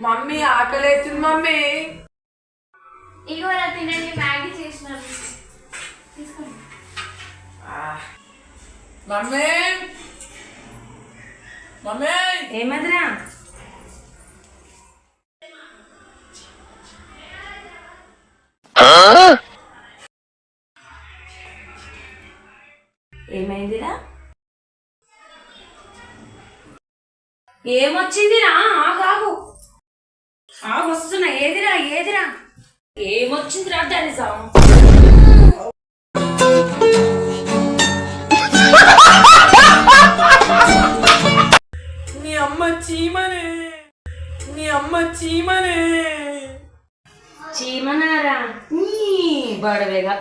Mummy ఆకలేస్తుంది mummy. ఇగోరా తినండి, Maggi చేసినారు తీసుకోండి. మమ్మీ మమ్మీ ఏమదిరా? ఏమైందిరా? ఏమొచ్చిందిరా? ఆగు వస్తున్నా. ఏదిరా ఏమొచ్చిందిరా? దాని సాము నీ అమ్మ చీమనే. చీమనారా? బడవేగా.